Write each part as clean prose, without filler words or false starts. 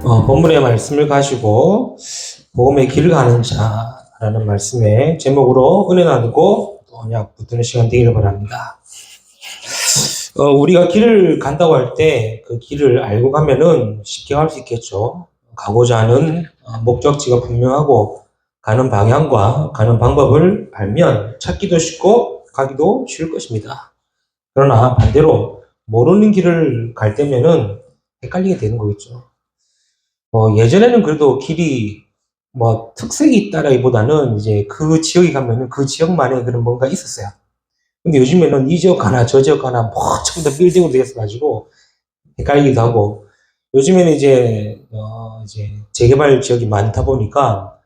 본문의 말씀을 가지고 복음의 길을 가는 자라는 말씀의 제목으로 은혜 나누고 또 언약 붙드는 시간 되기를 바랍니다. 우리가 길을 간다고 할 때 그 길을 알고 가면은 쉽게 갈 수 있겠죠. 가고자 하는 목적지가 분명하고 가는 방향과 가는 방법을 알면 찾기도 쉽고 가기도 쉬울 것입니다. 그러나 반대로 모르는 길을 갈 때면은 헷갈리게 되는 거겠죠. 예전에는 그래도 길이 특색이 있다라기보다는 이제 그 지역에 가면은 그 지역만의 그런 뭔가 있었어요. 근데 요즘에는 이 지역 하나 저 지역 하나 전부 다 빌딩으로 되어가지고 헷갈리기도 하고, 요즘에는 이제 재개발 지역이 많다 보니까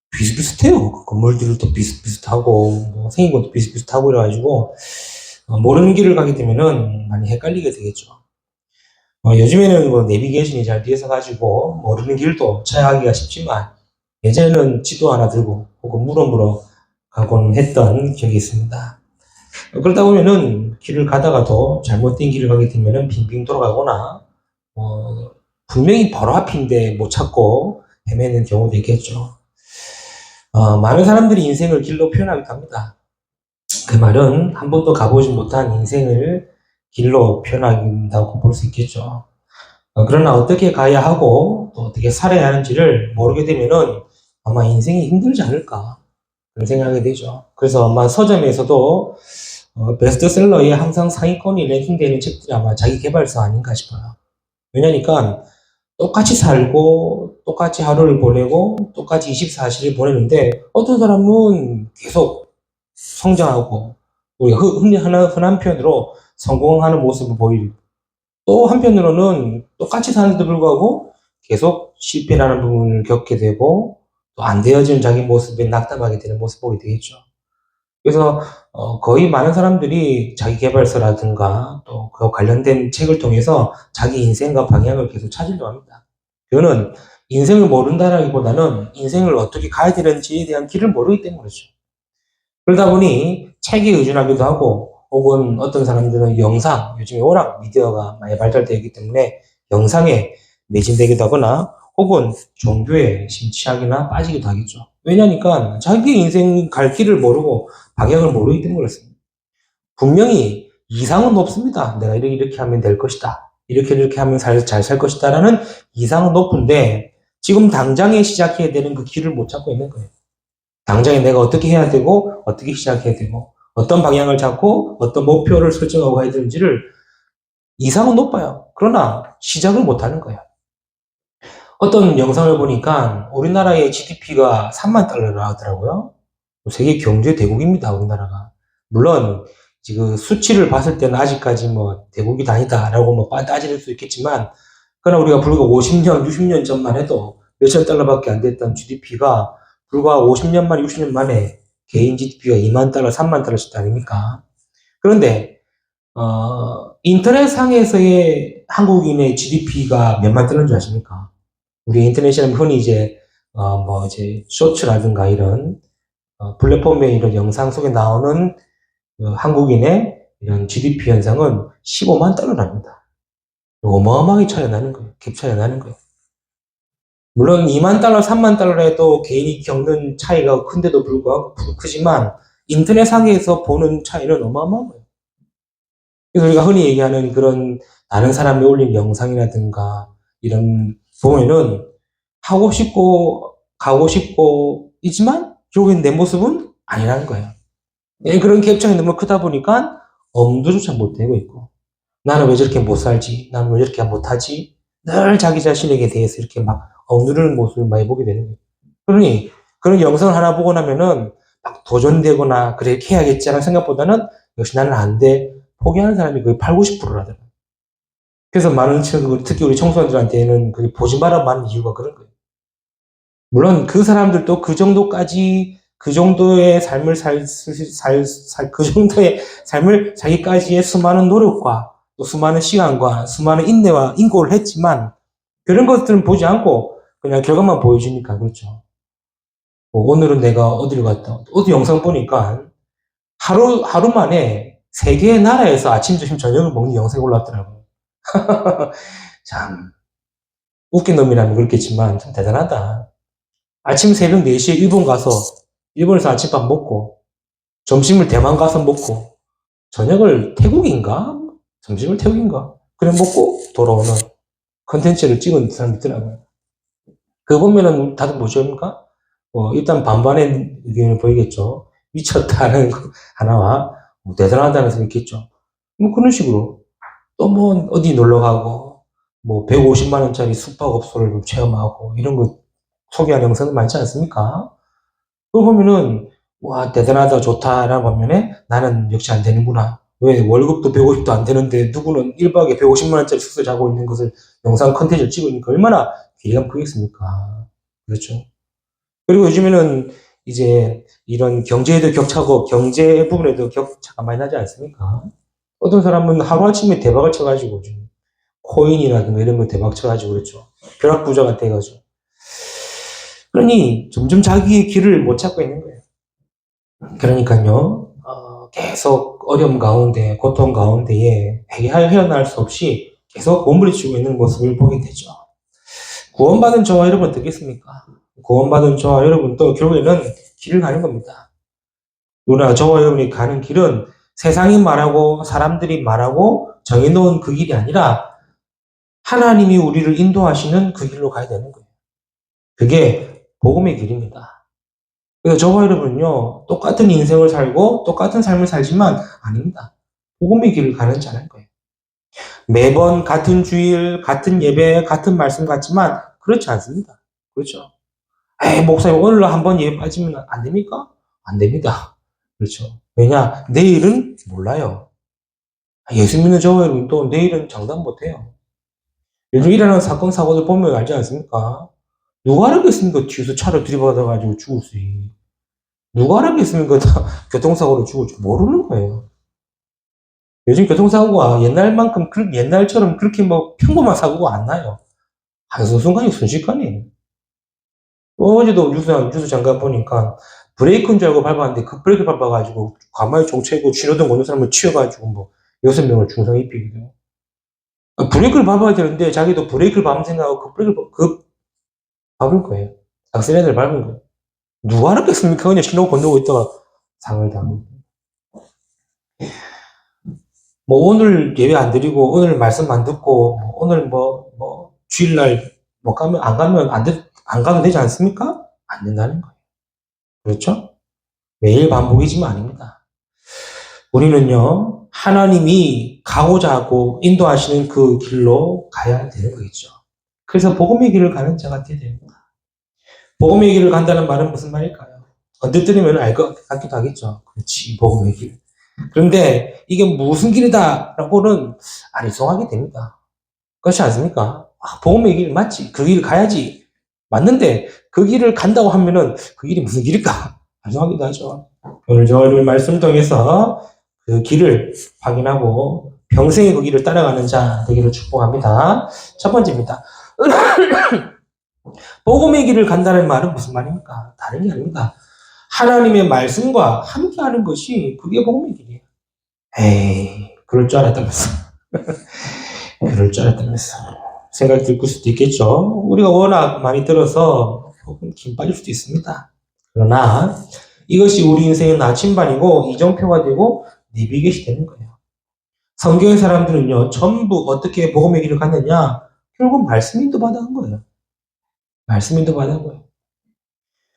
비슷비슷해요. 그 건물들도 비슷비슷하고 생긴 것도 비슷비슷하고 그래가지고 모르는 길을 가게 되면은 많이 헷갈리게 되겠죠. 요즘에는 내비게이션이 잘 되어서 가지고 모르는 길도 찾아가기가 쉽지만, 예전에는 지도 하나 들고 혹은 물어 가곤 했던 기억이 있습니다. 그러다 보면은 길을 가다가도 잘못된 길을 가게 되면은 빙빙 돌아가거나 분명히 바로 앞인데 못 찾고 헤매는 경우도 있겠죠. 많은 사람들이 인생을 길로 표현하기도 합니다. 그 말은 한 번도 가보지 못한 인생을 길로 표현한다고 볼 수 있겠죠. 그러나 어떻게 가야 하고 또 어떻게 살아야 하는지를 모르게 되면은 아마 인생이 힘들지 않을까 그런 생각이 되죠. 그래서 아마 서점에서도 베스트셀러에 항상 상위권이 랭킹되는 책들이 아마 자기 개발서 아닌가 싶어요. 왜냐니까 똑같이 살고 똑같이 하루를 보내고 똑같이 24시를 보내는데 어떤 사람은 계속 성장하고, 우리가 흔한 표현으로 성공하는 모습을 보이고, 또 한편으로는 똑같이 사는데도 불구하고 계속 실패라는 부분을 겪게 되고 또 안 되어지는 자기 모습에 낙담하게 되는 모습 보게 되겠죠. 그래서 거의 많은 사람들이 자기 개발서라든가 또 그 관련된 책을 통해서 자기 인생과 방향을 계속 찾으려고 합니다. 그거는 인생을 모른다라기보다는 인생을 어떻게 가야 되는지에 대한 길을 모르기 때문이죠. 그러다 보니 책에 의존하기도 하고, 혹은 어떤 사람들은 영상, 요즘에 워낙 미디어가 많이 발달되어 있기 때문에 영상에 매진되기도 하거나, 혹은 종교에 심취하거나 빠지기도 하겠죠. 왜냐니까 자기 인생 갈 길을 모르고 방향을 모르기 때문에 그렇습니다. 분명히 이상은 높습니다. 내가 이렇게 하면 될 것이다. 이렇게 하면 잘 살 것이다. 라는 이상은 높은데, 지금 당장에 시작해야 되는 그 길을 못 찾고 있는 거예요. 당장에 내가 어떻게 해야 되고 어떻게 시작해야 되고 어떤 방향을 잡고 어떤 목표를 설정하고 해야 되는지를 이상은 높아요. 그러나 시작을 못하는 거예요. 어떤 영상을 보니까 우리나라의 GDP가 3만 달러라 하더라고요. 세계 경제 대국입니다, 우리나라가. 물론 지금 수치를 봤을 때는 아직까지 대국이 아니다라고 따질 수 있겠지만, 그러나 우리가 불과 50년, 60년 전만 해도 몇천 달러밖에 안 됐던 GDP가 불과 50년 만, 60년 만에 개인 GDP가 2만 달러, 3만 달러씩 아닙니까? 그런데 인터넷 상에서의 한국인의 GDP가 몇만 달러인 줄 아십니까? 우리 인터넷이라면 흔히 이제 쇼츠라든가 이런 플랫폼의 이런 영상 속에 나오는 한국인의 이런 GDP 현상은 15만 달러랍니다. 어마어마하게 차이가 나는 거예요. 갭 차이가 나는 거예요. 물론 2만 달러, 3만 달러 해도 개인이 겪는 차이가 큰데도 불구하고 크지만 인터넷 상에서 보는 차이는 어마어마한 거예요. 그래서 우리가 흔히 얘기하는 그런 다른 사람이 올린 영상이라든가 이런 보면은 하고 싶고 가고 싶고 있지만 결국엔 내 모습은 아니라는 거예요. 그런 갭 차이 너무 크다 보니까 엄두조차 못 내고 있고, 나는 왜 저렇게 못 살지? 나는 왜 저렇게 못하지? 늘 자기 자신에게 대해서 이렇게 막 억누르는 모습을 많이 보게 되는 거예요. 그러니 그런 영상을 하나 보고 나면은 막 도전되거나 그래 이렇게 해야겠지라는 생각보다는 역시 나는 안 돼. 포기하는 사람이 거의 8, 90%라더라고요. 그래서 많은 친구들, 특히 우리 청소년들한테는 그게 보지 말아 하는 이유가 그런 거예요. 물론 그 사람들도 그 정도의 삶을 그 정도의 삶을 자기까지의 수많은 노력과 또 수많은 시간과 수많은 인내와 인고를 했지만, 그런 것들은 보지 않고 그냥 결과만 보여주니까 그렇죠. 오늘은 내가 어디를 갔다. 어디 영상 보니까 하루 만에 세 개의 나라에서 아침, 점심, 저녁을 먹는 영상이 올라왔더라고요. 참, 웃긴 놈이라면 그렇겠지만 참 대단하다. 아침 새벽 4시에 일본 가서 일본에서 아침밥 먹고 점심을 대만 가서 먹고 저녁을 태국인가? 점심을 태국인가? 그래 먹고 돌아오는 컨텐츠를 찍은 사람이 있더라고요. 그거 보면은 다들 뭐십니까? 일단 반반의 의견을 보이겠죠. 미쳤다는 거 하나와 대단하다는 생각이 있겠죠. 뭐 그런 식으로 또 뭐 어디 놀러 가고 뭐 150만 원짜리 숙박업소를 체험하고 이런 거 소개하는 영상들 많지 않습니까? 그걸 보면은 와 대단하다 좋다라는 반면에 나는 역시 안 되는구나. 왜 월급도 150도 안 되는데 누구는 1박에 150만 원짜리 숙소 자고 있는 것을 영상 컨텐츠를 찍으니까 얼마나 기대감 크겠습니까? 그렇죠. 그리고 요즘에는 이제 이런 경제에도 격차고 경제 부분에도 격차가 많이 나지 않습니까? 어떤 사람은 하루아침에 대박을 쳐가지고 좀 코인이라든가 이런 거 대박 쳐가지고 그렇죠. 벼락부자가 돼가지고. 그러니 점점 자기의 길을 못 찾고 있는 거예요. 그러니까요, 계속 어려움 가운데, 고통 가운데에 헤어날 수 없이 계속 몸부림치고 있는 모습을 보게 되죠. 구원받은 저와 여러분 어떻겠습니까? 구원받은 저와 여러분도 결국에는 길을 가는 겁니다. 누나 저와 여러분이 가는 길은 세상이 말하고 사람들이 말하고 정해놓은 그 길이 아니라 하나님이 우리를 인도하시는 그 길로 가야 되는 거예요. 그게 복음의 길입니다. 그래서 저와 여러분은요, 똑같은 인생을 살고 똑같은 삶을 살지만 아닙니다. 복음의 길을 가는 자는 거예요. 매번 같은 주일, 같은 예배, 같은 말씀 같지만 그렇지 않습니다. 그렇죠? 에이, 목사님 오늘 한번 예배 빠지면 안 됩니까? 안 됩니다. 그렇죠. 왜냐? 내일은 몰라요. 예수 믿는 저와 여러분 또 내일은 장담 못해요. 요즘 일어나는 사건, 사고들 보면 알지 않습니까? 누가 알았겠습니까? 뒤에서 차를 들이받아가지고 죽을지. 누가 알았겠습니까? 교통사고로 죽을지 모르는 거예요. 요즘 교통사고가 옛날만큼, 옛날처럼 그렇게 뭐 평범한 사고가 안 나요. 한순간이 순식간이에요. 어제도 뉴스 잠깐 보니까 브레이크인 줄 알고 밟았는데 그 브레이크 밟아가지고 가만히 종치고 신호등 건너 사람을 치여가지고 뭐 6명을 중상 입히기도. 브레이크를 밟아야 되는데 자기도 브레이크를 밟은 생각하고 밟은 거예요. 악셀레이터를 밟은 거예요. 누가 알았겠습니까? 그냥 신호 건너고 있다가 상을 당한. 뭐 오늘 예배 안 드리고 오늘 말씀 안 듣고 오늘 주일날 못 가면 안 가도 되지 않습니까? 안 된다는 거예요. 그렇죠? 매일 반복이지만 아닙니다. 우리는요 하나님이 가고자 하고 인도하시는 그 길로 가야 되는 거겠죠. 그래서 복음의 길을 가는 자가 되어야 됩니다. 복음의 길을 간다는 말은 무슨 말일까요? 언뜻 들으면 알 것 같기도 하겠죠. 그렇지, 복음의 길. 그런데 이게 무슨 길이다라고는 아리송하게 됩니다. 그렇지 않습니까? 복음의 길 맞지? 그 길을 가야지. 맞는데 그 길을 간다고 하면은 그 길이 무슨 길일까? 아리송하기도 하죠. 오늘 저를 말씀 통해서 그 길을 확인하고 평생의 그 길을 따라가는 자 되기를 축복합니다. 첫 번째입니다. 복음의 길을 간다는 말은 무슨 말입니까? 다른 게 아닙니다. 하나님의 말씀과 함께하는 것이 그게 복음의 길이에요. 에이, 그럴 줄 알았다면서. 그럴 줄 알았다면서. 생각이 들 수도 있겠죠. 우리가 워낙 많이 들어서 힘 빠질 수도 있습니다. 그러나 이것이 우리 인생의 나침반이고 이정표가 되고 내비겟이 되는 거예요. 성경의 사람들은요, 전부 어떻게 복음의 길을 갔느냐? 결국 말씀 인도받아 간 거예요. 말씀 인도받아 간 거예요.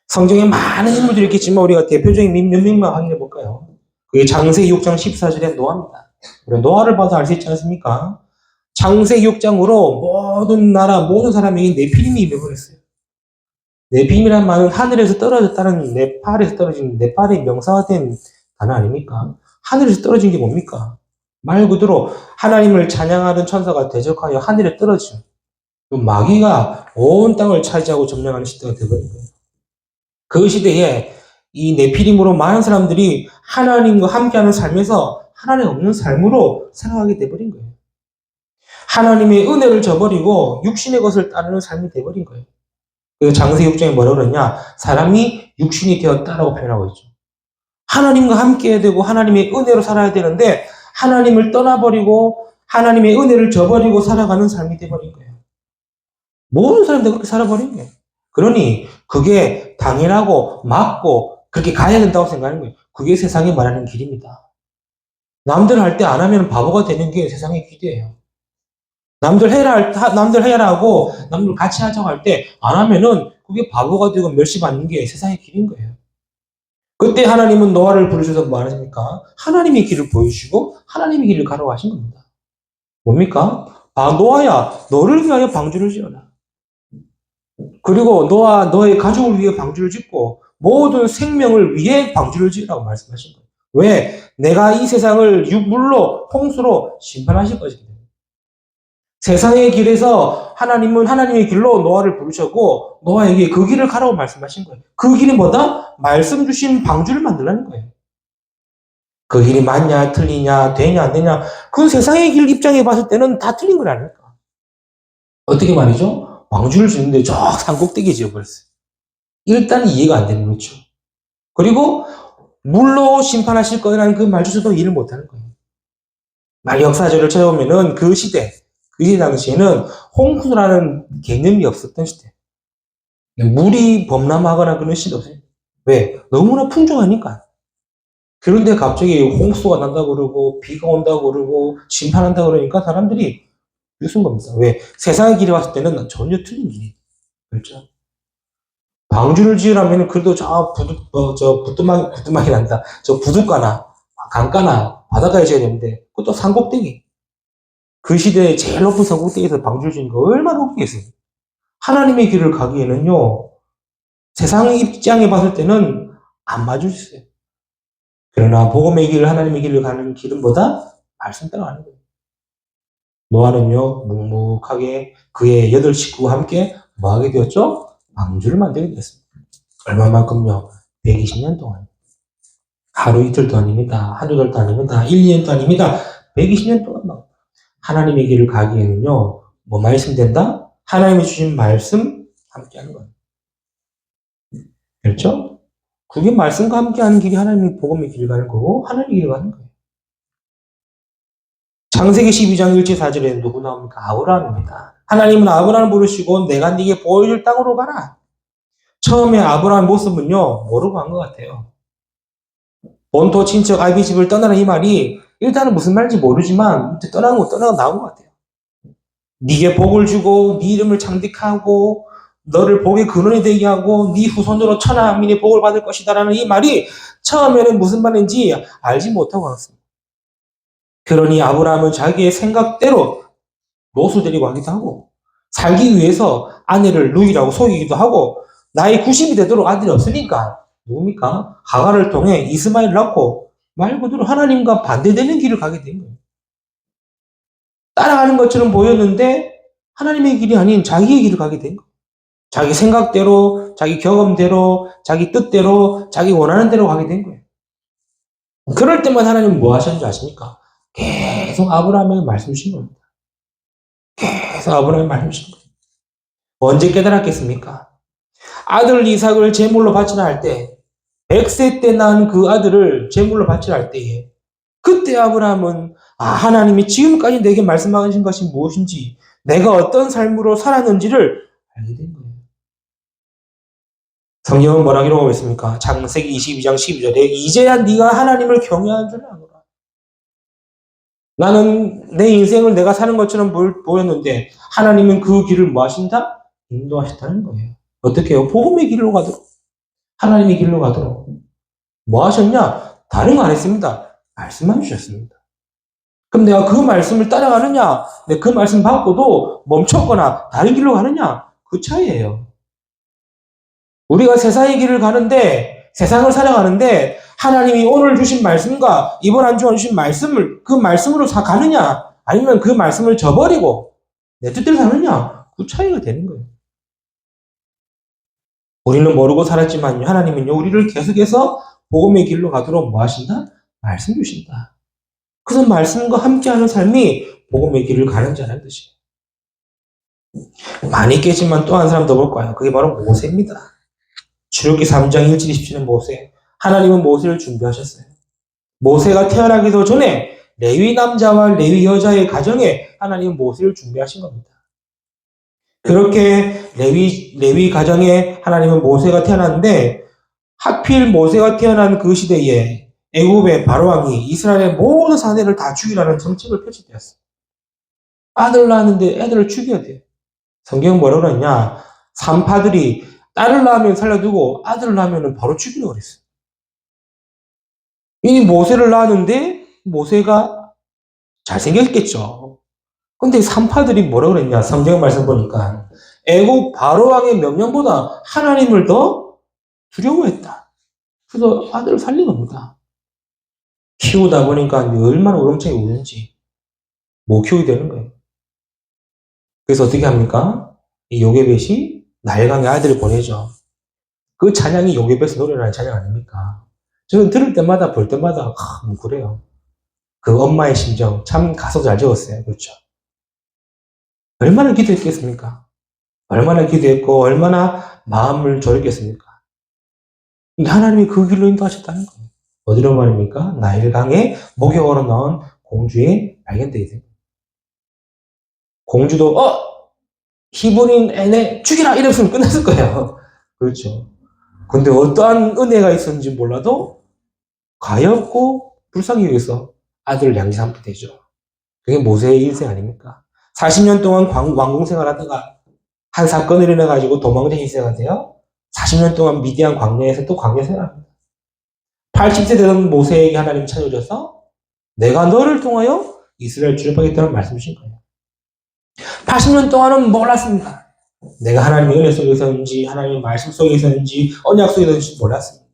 성경에 많은 인물들이 있겠지만 우리가 대표적인 몇 명만 확인해 볼까요? 그게 창세기 6장 14절의 노아입니다. 우리가 노아를 봐도 알 수 있지 않습니까? 창세기 6장으로 모든 나라, 모든 사람에게 네피림이 임해버렸어요. 네피림이라는 말은 하늘에서 떨어졌다는 네팔에서 떨어진 네팔의 명사화된 단어 아닙니까? 하늘에서 떨어진 게 뭡니까? 말 그대로 하나님을 찬양하는 천사가 대적하여 하늘에 떨어진 그 마귀가 온 땅을 차지하고 점령하는 시대가 되어버린 거예요. 그 시대에 이 네피림으로 많은 사람들이 하나님과 함께하는 삶에서 하나님 없는 삶으로 살아가게 돼버린 거예요. 하나님의 은혜를 저버리고 육신의 것을 따르는 삶이 돼버린 거예요. 그래서 창세기 6장에 뭐라고 그러냐? 사람이 육신이 되었다라고 표현하고 있죠. 하나님과 함께해야 되고 하나님의 은혜로 살아야 되는데 하나님을 떠나버리고 하나님의 은혜를 저버리고 살아가는 삶이 돼버린 거예요. 모든 사람들이 그렇게 살아버린 거예요. 그러니 그게 당연하고 맞고 그렇게 가야 된다고 생각하는 거예요. 그게 세상이 말하는 길입니다. 남들 할 때 안 하면 바보가 되는 게 세상의 길이에요. 남들 해라 하고 남들 같이 하자고 할 때 안 하면은 그게 바보가 되고 멸시받는 게 세상의 길인 거예요. 그때 하나님은 노아를 부르셔서 뭐 하십니까? 하나님의 길을 보여주시고 하나님의 길을 가라고 하신 겁니다. 뭡니까? 노아야, 너를 위하여 방주를 지어라. 그리고 너와 너의 가족을 위해 방주를 짓고 모든 생명을 위해 방주를 지으라고 말씀하신 거예요. 왜? 내가 이 세상을 물로, 홍수로 심판하실 것이기 때문에. 세상의 길에서 하나님은 하나님의 길로 노아를 부르셨고 노아에게 그 길을 가라고 말씀하신 거예요. 그 길이 뭐다? 말씀 주신 방주를 만들라는 거예요. 그 길이 맞냐, 틀리냐, 되냐, 안 되냐. 그 세상의 길 입장에 봤을 때는 다 틀린 걸 아닙니까? 어떻게 말이죠? 방주를 짓는데 저 산 꼭대기에 지어버렸어요. 일단 이해가 안 되는 거죠. 그리고 물로 심판하실 거라는 그 말조차도 이해를 못하는 거예요. 말 역사적으로 찾아보면은 그 시대 당시에는 홍수라는 개념이 없었던 시대. 물이 범람하거나 그런 시대 없어요. 왜? 너무나 풍족하니까. 그런데 갑자기 홍수가 난다고 그러고 비가 온다고 그러고 심판한다고 그러니까 사람들이 무슨 겁니다. 왜? 세상의 길에 왔을 때는 전혀 틀린 길이에요. 그렇죠? 방주를 지으려면 그래도 부뚜막이 난다. 저 부둣가나 강가나 바닷가에 지어야 되는데 그것도 산꼭대기. 그 시대에 제일 높은 산꼭대기에서 방주를 지은 거 얼마나 웃기겠어요. 하나님의 길을 가기에는요. 세상의 입장에 봤을 때는 안 맞을 수 있어요. 그러나 복음의 길, 하나님의 길을 가는 길은 뭐다? 말씀 따라가는 거예요. 노아는요, 묵묵하게 그의 8 식구와 함께 뭐 하게 되었죠? 방주를 만들게 되었습니다. 얼마만큼요? 120년 동안. 하루 이틀도 아닙니다. 한두 달도 아닙니다. 1, 2년도 아닙니다. 120년 동안 막 하나님의 길을 가기에는요, 뭐 말씀된다? 하나님이 주신 말씀 함께 하는 거예요. 그렇죠? 그게 말씀과 함께 하는 길이 하나님의 복음의 길을 가는 거고, 하나님의 길을 가는 거예요. 창세기 12장 1절 4절에 누구 나옵니까? 아브라함입니다. 하나님은 아브라함을 부르시고 내가 네게 보여줄 땅으로 가라. 처음에 아브라함의 모습은요, 모르고 한 것 같아요. 본토 친척 아비 집을 떠나라 이 말이 일단은 무슨 말인지 모르지만 떠나고 나온 것 같아요. 네게 복을 주고 네 이름을 창대하고 너를 복의 근원이 되게 하고 네 후손으로 천하민의 복을 받을 것이다라는 이 말이 처음에는 무슨 말인지 알지 못하고 왔습니다. 그러니 아브라함은 자기의 생각대로 롯을 데리고 가기도 하고 살기 위해서 아내를 누이라고 속이기도 하고 나이 90이 되도록 아들이 없으니까 누굽니까? 하갈을 통해 이스마엘을 낳고 말 그대로 하나님과 반대되는 길을 가게 된 거예요. 따라가는 것처럼 보였는데 하나님의 길이 아닌 자기의 길을 가게 된 거예요. 자기 생각대로, 자기 경험대로, 자기 뜻대로, 자기 원하는 대로 가게 된 거예요. 그럴 때만 하나님은 뭐 하셨는지 아십니까? 계속 아브라함에게 말씀 주신 겁니다. 계속 아브라함에게 말씀 주신 거예요. 언제 깨달았겠습니까? 아들 이삭을 제물로 바치라 할 때, 100세 때 난 그 아들을 제물로 바치라 할 때에, 그때 아브라함은 하나님이 지금까지 내게 말씀하신 것이 무엇인지, 내가 어떤 삶으로 살았는지를 알게 된 거예요. 성경은 뭐라 기록하고 있습니까? 창세기 22장 12절에 이제야 네가 하나님을 경외하는 줄 아노라. 나는 내 인생을 내가 사는 것처럼 보였는데 하나님은 그 길을 뭐 하신다? 인도하셨다는 거예요. 어떻게 해요? 복음의 길로 가도록. 하나님의 길로 가도록. 뭐 하셨냐? 다른 거 안 했습니다. 말씀만 주셨습니다. 그럼 내가 그 말씀을 따라가느냐? 내가 그 말씀 받고도 멈췄거나 다른 길로 가느냐? 그 차이예요. 우리가 세상의 길을 가는데, 세상을 살아가는데, 하나님이 오늘 주신 말씀과 이번 한 주간 주신 말씀을, 그 말씀으로 가느냐? 아니면 그 말씀을 저버리고, 내 뜻대로 사느냐? 그 차이가 되는 거예요. 우리는 모르고 살았지만 하나님은요, 우리를 계속해서 복음의 길로 가도록 뭐 하신다? 말씀 주신다. 그래서 말씀과 함께하는 삶이 복음의 길을 가는 자라는 뜻이에요. 많이 깨지만 또 한 사람 더 볼 거예요. 그게 바로 모세입니다. 출애굽기 3장 1절 20절의 모세. 하나님은 모세를 준비하셨어요. 모세가 태어나기도 전에 레위 남자와 레위 여자의 가정에 하나님은 모세를 준비하신 겁니다. 그렇게 레위 가정에 하나님은 모세가 태어났는데 하필 모세가 태어난 그 시대에 애굽의 바로왕이 이스라엘의 모든 사내를 다 죽이라는 정책을 펼쳐대었어요. 아들 낳았는데 애들을 죽여야 돼. 성경은 뭐라고 그러냐? 산파들이 딸을 낳으면 살려두고 아들을 낳으면 바로 죽이려고 그랬어요. 이 모세를 낳았는데 모세가 잘생겼겠죠. 근데 산파들이 뭐라고 그랬냐? 성경 말씀 보니까 애국 바로왕의 명령보다 하나님을 더 두려워했다. 그래서 아들을 살린 겁니다. 키우다 보니까 얼마나 우렁차게 우는지 못 키우게 되는 거예요. 그래서 어떻게 합니까? 이 요게벳이 나일강에 아들을 보내죠. 그 찬양이 요게벳의 노래라는 찬양 아닙니까? 저는 들을 때마다 볼 때마다 그래요. 그 엄마의 심정 참 가서 잘 적었어요. 그렇죠? 얼마나 기도했겠습니까? 얼마나 기도했고 얼마나 마음을 졸였겠습니까? 하나님이 그 길로 인도하셨다는 거예요. 어디로 말입니까? 나일강에 목욕하러 나온 공주에 발견되게 됩니다. 공주도 히브리인 애네 죽이라 이랬으면 끝났을 거예요. 그렇죠. 근데 어떠한 은혜가 있었는지 몰라도 가엾고 불쌍히 여기서 아들을 양지 삼게 되죠. 그게 모세의 일생 아닙니까? 40년 동안 왕궁 생활하다가 한 사건을 일어나가지고 도망자 희생가 돼요. 40년 동안 미디안 광야에서 또 광야 생활합니다. 80세 되던 모세에게 하나님 찾아오셔서 내가 너를 통하여 이스라엘 출애굽하겠다는 말씀 주신 거예요. 80년 동안은 몰랐습니다. 내가 하나님의 은혜 속에 있었는지 하나님의 말씀 속에 있었는지 언약 속에 있었는지 몰랐습니다.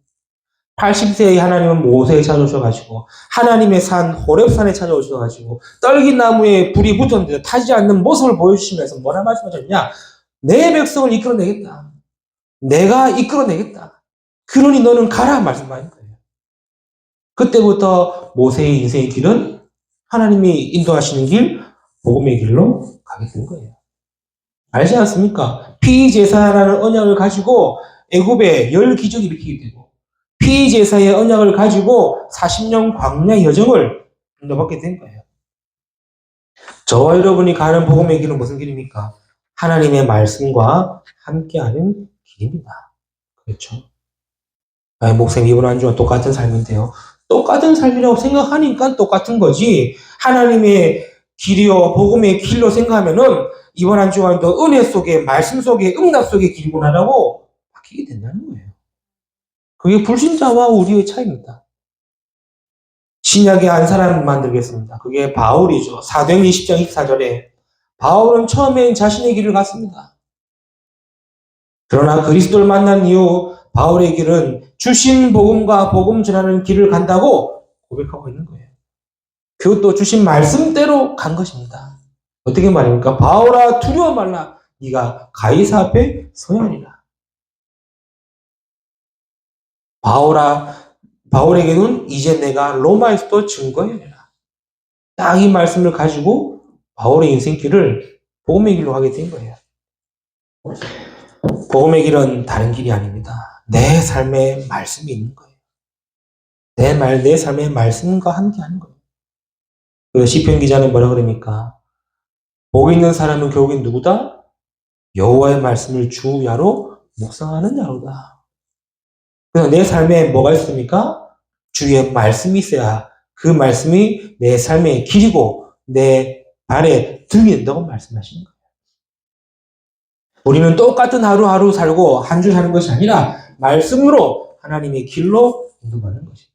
80세의 하나님은 모세에 찾아오셔가지고 하나님의 산 호렙산에 찾아오셔가지고 떨긴 나무에 불이 붙었는데 타지 않는 모습을 보여주시면서 뭐라 말씀하셨냐? 내 백성을 이끌어내겠다. 내가 이끌어내겠다. 그러니 너는 가라 말씀하신 거예요. 그때부터 모세의 인생의 길은 하나님이 인도하시는 길, 복음의 길로 가게 된 거예요. 알지 않습니까? 피제사라는 언약을 가지고 애굽에 열 기적이 일으키게 되고 피제사의 언약을 가지고 40년 광야 여정을 인도받게 된 거예요. 저와 여러분이 가는 복음의 길은 무슨 길입니까? 하나님의 말씀과 함께하는 길입니다. 그렇죠? 목사님 이번 한 주간 똑같은 삶인데요. 똑같은 삶이라고 생각하니까 똑같은 거지 하나님의 길이요 복음의 길로 생각하면은 이번 한 주간도 은혜 속에 말씀 속에 응답 속에 길구나라고 바뀌게 된다는 거예요. 그게 불신자와 우리의 차이입니다. 신약의 한 사람 만들겠습니다. 그게 바울이죠. 사도행 20장 24절에 바울은 처음엔 자신의 길을 갔습니다. 그러나 그리스도를 만난 이후 바울의 길은 주신 복음과 복음 전하는 길을 간다고 고백하고 있는 거예요. 그것도 주신 말씀대로 간 것입니다. 어떻게 말입니까? 바울아 두려워 말라. 네가 가이사 앞에 서야 하리라. 바울에게는 이제 내가 로마에서도 증거해야 되라. 딱 이 말씀을 가지고 바울의 인생길을 복음의 길로 가게 된 거예요. 복음의 길은 다른 길이 아닙니다. 내 삶에 말씀이 있는 거예요. 내 삶의 말씀과 함께 하는 거예요. 그 시편 기자는 뭐라 그럽니까? 복 있는 사람은 결국엔 누구다? 여호와의 말씀을 주야로 묵상하는 자로다. 그래서 내 삶에 뭐가 있습니까? 주의 말씀이 있어야 그 말씀이 내 삶의 길이고 내 발에 등이 된다고 말씀하시는 거예요. 우리는 똑같은 하루하루 살고 한 주 사는 것이 아니라 말씀으로 하나님의 길로 인도받는 것입니다.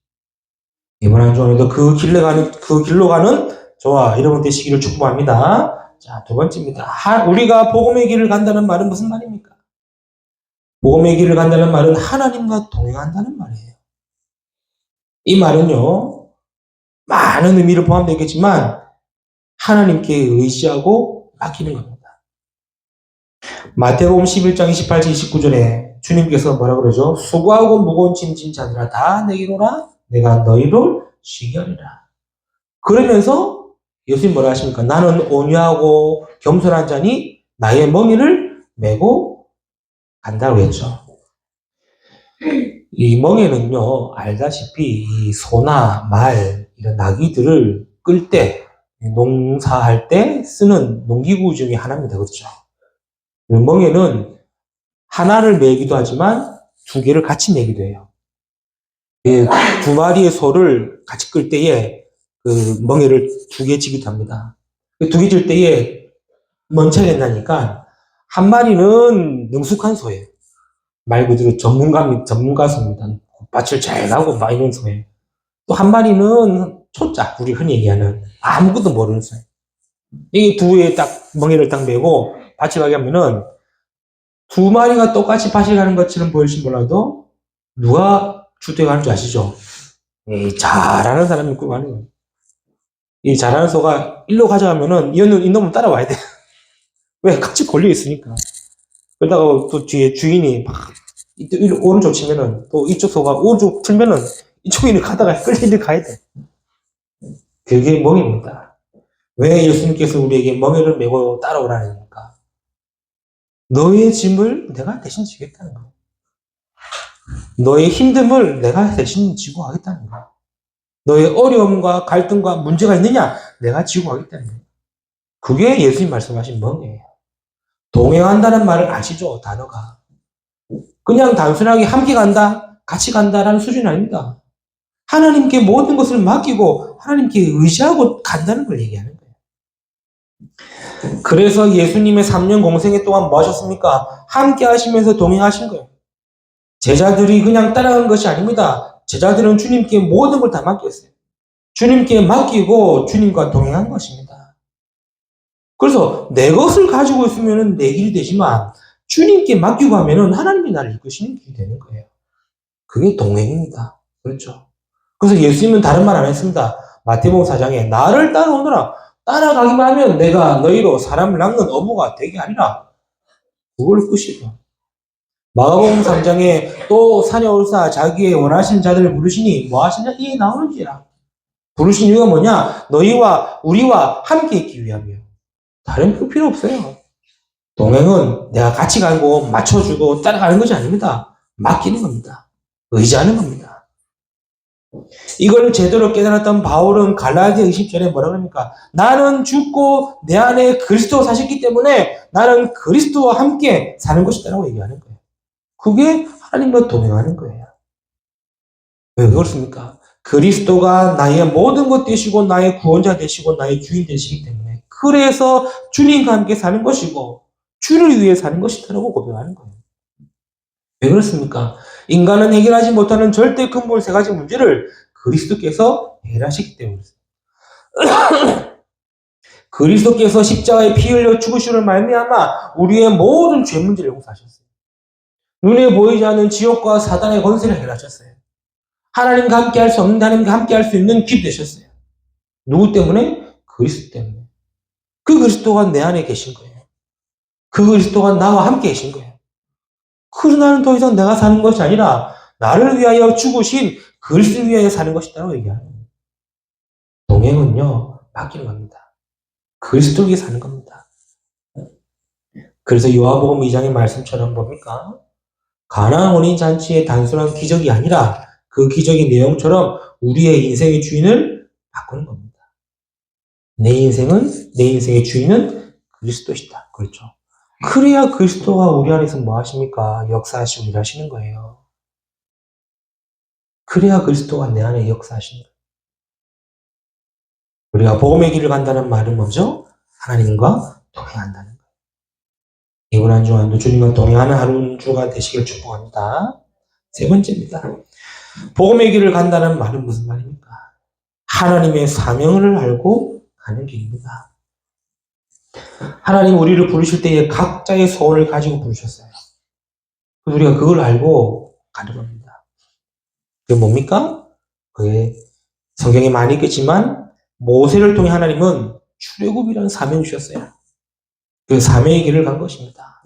이번 한 주간에도 그 길로 가는 저와 여러분 되시기를 축복합니다. 자, 두 번째입니다. 우리가 복음의 길을 간다는 말은 무슨 말입니까? 복음의 길을 간다는 말은 하나님과 동행한다는 말이에요. 이 말은요, 많은 의미를 포함되겠지만 하나님께 의지하고 맡기는 겁니다. 마태복음 11장 28절 29절에 주님께서 뭐라 그러죠? 수고하고 무거운 짐진 자들아 다 내게로 오라 내가 너희를 쉬게 하리라. 그러면서 예수님 뭐라 하십니까? 나는 온유하고 겸손한 자니 나의 멍에를 메고 간다고 했죠. 이 멍에는요, 알다시피 이 소나 말 이런 나귀들을 끌 때 농사할 때 쓰는 농기구 중에 하나입니다. 그렇죠? 멍에는 하나를 매기도 하지만 두 개를 같이 매기도 해요. 예, 두 마리의 소를 같이 끌 때에 그 멍에를 두 개 지기도 합니다. 두 개 질 때에 먼저 된다니까 한 마리는 능숙한 소예요. 말 그대로 전문가 소입니다. 밭을 잘 가고 막 이런 소예요. 또 한 마리는 초짜, 우리 흔히 얘기하는 아무것도 모르는 소예요. 이 두의 딱 멍에를 딱 메고 밭을 가게 하면은 두 마리가 똑같이 밭을 가는 것처럼 보일지 몰라도 누가 주도해 가는 줄 아시죠? 이 잘하는 사람이 있고 가는 거예요. 이 잘하는 소가 일로 가져가면은 이놈은 따라와야 돼. 왜? 같이 걸려 있으니까. 그러다가 또 뒤에 주인이 막 오른쪽 치면은 또 이쪽 소가 오른쪽 틀면은 이쪽 인을 가다가 끌리는 가야 돼. 그게 멍입니다. 왜 예수님께서 우리에게 멍에를 메고 따라오라니까? 너의 짐을 내가 대신 지겠다는 거야. 너의 힘듦을 내가 대신 지고 하겠다는 거야. 너의 어려움과 갈등과 문제가 있느냐? 내가 지고 하겠다는 거야. 그게 예수님 말씀하신 멍이에요. 동행한다는 말을 아시죠? 단어가. 그냥 단순하게 함께 간다, 같이 간다라는 수준이 아닙니다. 하나님께 모든 것을 맡기고 하나님께 의지하고 간다는 걸 얘기하는 거예요. 그래서 예수님의 3년 공생애 동안 뭐 하셨습니까? 함께 하시면서 동행하신 거예요. 제자들이 그냥 따라간 것이 아닙니다. 제자들은 주님께 모든 걸 다 맡겼어요. 주님께 맡기고 주님과 동행한 것입니다. 그래서 내 것을 가지고 있으면 내 길이 되지만 주님께 맡기고 하면은 하나님이 나를 이끄시는 길이 되는 거예요. 그게 동행입니다. 그렇죠? 그래서 예수님은 다른 말 안 했습니다. 마태복음 4장에 나를 따라오너라. 따라가기만 하면 내가 너희로 사람을 낚는 어부가 되게 하리라. 그걸 끄시고. 마가복음 3장에 또 산에 올사 자기의 원하시는 자들을 부르시니 뭐 하시냐? 이에 나오는지라. 부르신 이유가 뭐냐? 너희와 우리와 함께 있기 위함이에요. 다른 표 필요 없어요. 동행은 내가 같이 가고 맞춰주고 따라가는 것이 아닙니다. 맡기는 겁니다. 의지하는 겁니다. 이걸 제대로 깨달았던 바울은 갈라디아 20절에 뭐라 그럽니까? 나는 죽고 내 안에 그리스도가 사셨기 때문에 나는 그리스도와 함께 사는 것이다라고 얘기하는 거예요. 그게 하나님과 동행하는 거예요. 왜 그렇습니까? 그리스도가 나의 모든 것 되시고 나의 구원자 되시고 나의 주인 되시기 때문에 그래서 주님과 함께 사는 것이고 주를 위해 사는 것이다라고 고백하는 거예요. 왜 그렇습니까? 인간은 해결하지 못하는 절대 근본 세 가지 문제를 그리스도께서 해결하시기 때문이죠. 그리스도께서 십자가에 피 흘려 죽으시는 말미암아 우리의 모든 죄 문제를 용서하셨어요. 눈에 보이지 않는 지옥과 사단의 권세를 해결하셨어요. 하나님과 함께 할 수 없는 하나님과 함께 할 수 있는 길 되셨어요. 누구 때문에? 그리스도 때문에. 그 그리스도가 내 안에 계신 거예요. 그 그리스도가 나와 함께 계신 거예요. 그래서 나는 더 이상 내가 사는 것이 아니라 나를 위하여 죽으신 그리스도를 위하여 사는 것이라고 얘기하는 거예요. 동행은요, 바뀌는 겁니다. 그리스도를 위해 사는 겁니다. 그래서 요한복음 2장의 말씀처럼 뭡니까? 가나안 혼인 잔치의 단순한 기적이 아니라 그 기적의 내용처럼 우리의 인생의 주인을 바꾸는 겁니다. 내 인생의 주인은 그리스도시다. 그렇죠. 그래야 그리스도가 우리 안에서 뭐 하십니까? 역사하시고 일하시는 거예요. 그래야 그리스도가 내 안에 역사하시는 거예요. 우리가 복음의 길을 간다는 말은 뭐죠? 하나님과 동행한다는 거예요. 이번 한 주간도 주님과 동행하는 하루 주가 되시길 축복합니다. 세 번째입니다. 복음의 길을 간다는 말은 무슨 말입니까? 하나님의 사명을 알고 가는 길입니다. 하나님 우리를 부르실 때에 각자의 소원을 가지고 부르셨어요. 우리가 그걸 알고 가는 겁니다. 그게 뭡니까? 그게 성경에 많이 있겠지만 모세를 통해 하나님은 출애굽이라는 사명을 주셨어요. 그 사명의 길을 간 것입니다.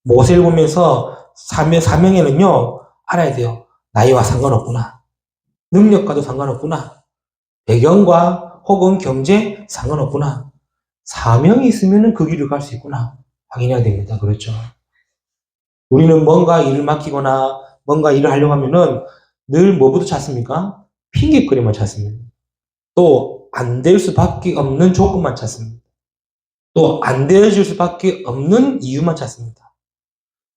모세를 보면서 사명에는요 알아야 돼요. 나이와 상관없구나. 능력과도 상관없구나. 배경과 혹은 경제 상관없구나. 사명이 있으면 그 길을 갈 수 있구나. 확인해야 됩니다. 그렇죠? 우리는 뭔가 일을 맡기거나 뭔가 일을 하려고 하면은 늘 뭐부터 찾습니까? 핑계거리만 찾습니다. 또 안 될 수밖에 없는 조건만 찾습니다. 또 안 되어질 수밖에 없는 이유만 찾습니다.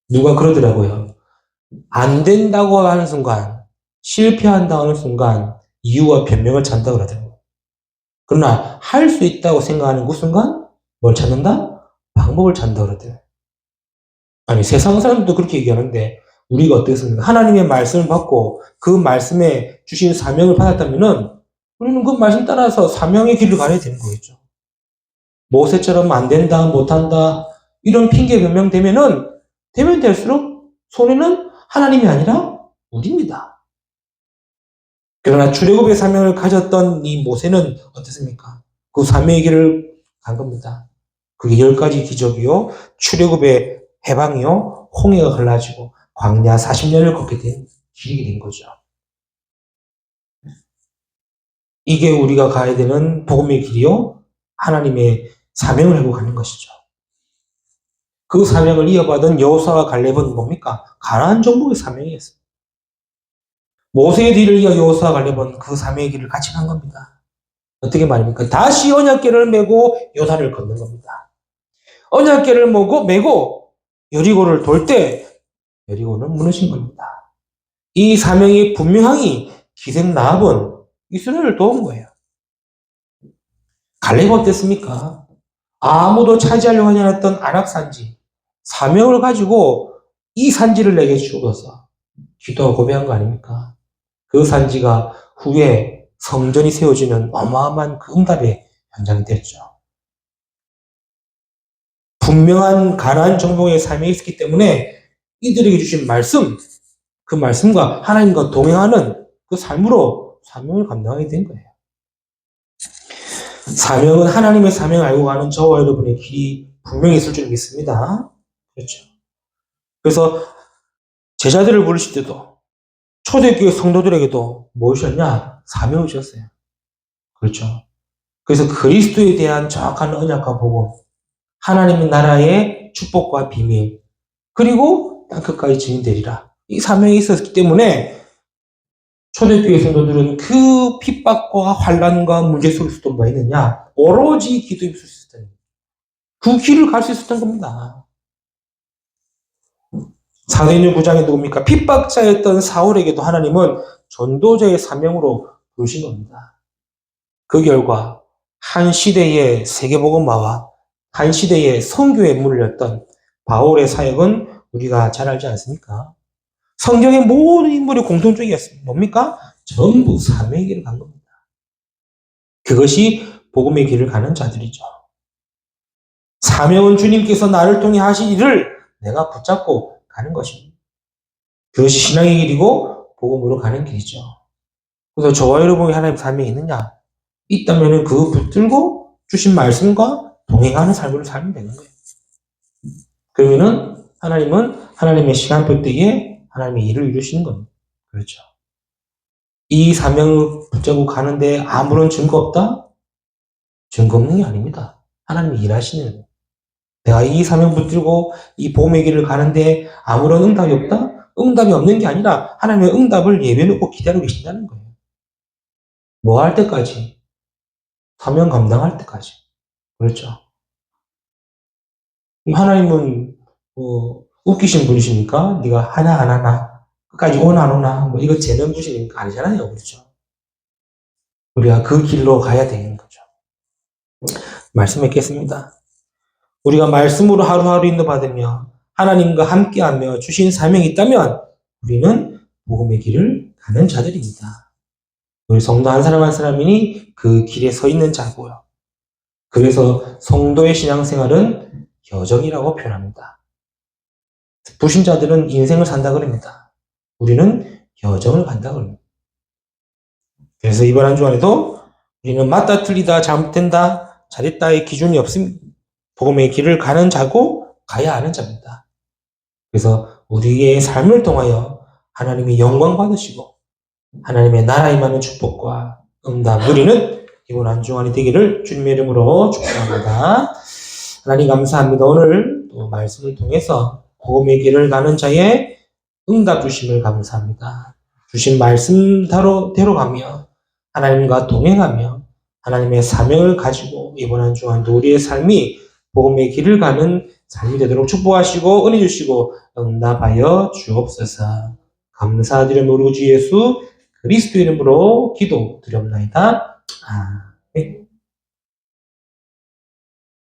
누가 그러더라고요. 안 된다고 하는 순간, 실패한다고 하는 순간 이유와 변명을 찾는다 그러더라고요. 그러나 할 수 있다고 생각하는 그 순간 뭘 찾는다? 방법을 찾는다 그러더라고요. 아니, 세상 사람들도 그렇게 얘기하는데 우리가 어떻습니까? 하나님의 말씀을 받고 그 말씀에 주신 사명을 받았다면은 우리는 그 말씀 따라서 사명의 길을 가야 되는 거겠죠. 모세처럼 안 된다, 못한다, 이런 핑계 변명되면은, 되면 될수록 손해는 하나님이 아니라 우리입니다. 그러나 출애굽의 사명을 가졌던 이 모세는 어떻습니까? 그 사명의 길을 간 겁니다. 그게 10가지 기적이요, 출애굽의 해방이요, 홍해가 갈라지고 광야 40년을 걷게 된 길이 된 거죠. 이게 우리가 가야 되는 복음의 길이요, 하나님의 사명을 하고 가는 것이죠. 그 사명을 이어받은 여호수아와 갈렙은 뭡니까? 가나안 정복의 사명이었어요. 모세의 뒤를 이어 여호수아와 갈렙은 그 사명의 길을 같이 간 겁니다. 어떻게 말입니까? 다시 언약궤를 메고 요단을 걷는 겁니다. 언약궤를 메고 여리고를 돌 때 여리고는 무너진 겁니다. 이 사명이 분명히 기생 라합은 이스라엘을 도운 거예요. 갈렙 어땠습니까? 아무도 차지하려고 하지 않았던 아낙 산지, 사명을 가지고 이 산지를 내게 주어서 기도하고 고백한 거 아닙니까? 그 산지가 후에 성전이 세워지는 어마어마한 그 응답의 현장이 됐죠. 분명한 가나안 정복의 삶이 있었기 때문에 이들에게 주신 말씀, 그 말씀과 하나님과 동행하는 그 삶으로 사명을 감당하게 된 거예요. 사명은 하나님의 사명을 알고 가는 저와 여러분의 길이 분명히 있을 줄 믿습니다. 그렇죠. 그래서 제자들을 부르실 때도 초대교회 성도들에게도 무엇이었냐? 사명을 주셨어요. 그렇죠. 그래서 그리스도에 대한 정확한 언약과 복음, 하나님의 나라의 축복과 비밀, 그리고 땅끝까지 증인되리라. 이 사명이 있었기 때문에 초대교회 성도들은 그 핍박과 환란과 문제 속에서도 뭐 했느냐? 오로지 기도에 설 수 있었던, 그 길을 갈 수 있었던 겁니다. 사도행전 9장에 누굽니까? 핍박자였던 사울에게도 하나님은 전도자의 사명으로 부르신 겁니다. 그 결과 한 시대의 세계복음화와 한 시대의 선교의 문을 열었던 바울의 사역은 우리가 잘 알지 않습니까? 성경의 모든 인물이 공통적이었습니다. 뭡니까? 전부 사명의 길을 간 겁니다. 그것이 복음의 길을 가는 자들이죠. 사명은 주님께서 나를 통해 하신 일을 내가 붙잡고 가는 것입니다. 그것이 신앙의 길이고 복음으로 가는 길이죠. 그래서 저와 여러분이 하나님의 사명이 있느냐? 있다면 그 붙들고 주신 말씀과 동행하는 삶을 살면 되는 거예요. 그러면은 하나님은 하나님의 시간표대에 하나님의 일을 이루시는 겁니다. 그렇죠. 이 사명을 붙잡고 가는데 아무런 증거 없다? 증거 없는 게 아닙니다. 하나님이 일하시는 거예요. 내가 이 사명 붙들고 이 복음의 길을 가는데 아무런 응답이 없다? 응답이 없는 게 아니라 하나님의 응답을 예배놓고 기다리고 계신다는 거예요. 뭐 할 때까지? 사명 감당할 때까지. 그렇죠. 하나님은 웃기신 분이십니까? 네가 하나 안 하나? 끝까지 오나 안 오나? 뭐 이거 재는 분이니까 아니잖아요. 그렇죠. 우리가 그 길로 가야 되는 거죠. 말씀했겠습니다. 우리가 말씀으로 하루하루 인도받으며 하나님과 함께하며 주신 사명이 있다면 우리는 복음의 길을 가는 자들입니다. 우리 성도 한 사람 한 사람이 그 길에 서 있는 자고요. 그래서 성도의 신앙생활은 여정이라고 표현합니다. 불신자들은 인생을 산다 그럽니다. 우리는 여정을 간다 그럽니다. 그래서 이번 한 주간에도 우리는 맞다 틀리다 잘못된다 잘했다의 기준이 없습니다. 복음의 길을 가는 자고 가야 하는 자입니다. 그래서 우리의 삶을 통하여 하나님이 영광 받으시고 하나님의 나라 임하는 축복과 응답 누리는 이번 한 주간이 되기를 주님의 이름으로 축복합니다. 하나님 감사합니다. 오늘 또 말씀을 통해서 복음의 길을 가는 자의 응답 주심을 감사합니다. 주신 말씀대로 가며 하나님과 동행하며 하나님의 사명을 가지고 이번 한 주간도 우리의 삶이 복음의 길을 가는 삶이 되도록 축복하시고 은혜 주시고 응답하여 주옵소서. 감사드리며 우리 주 예수 그리스도 이름으로 기도드렸나이다. 아멘.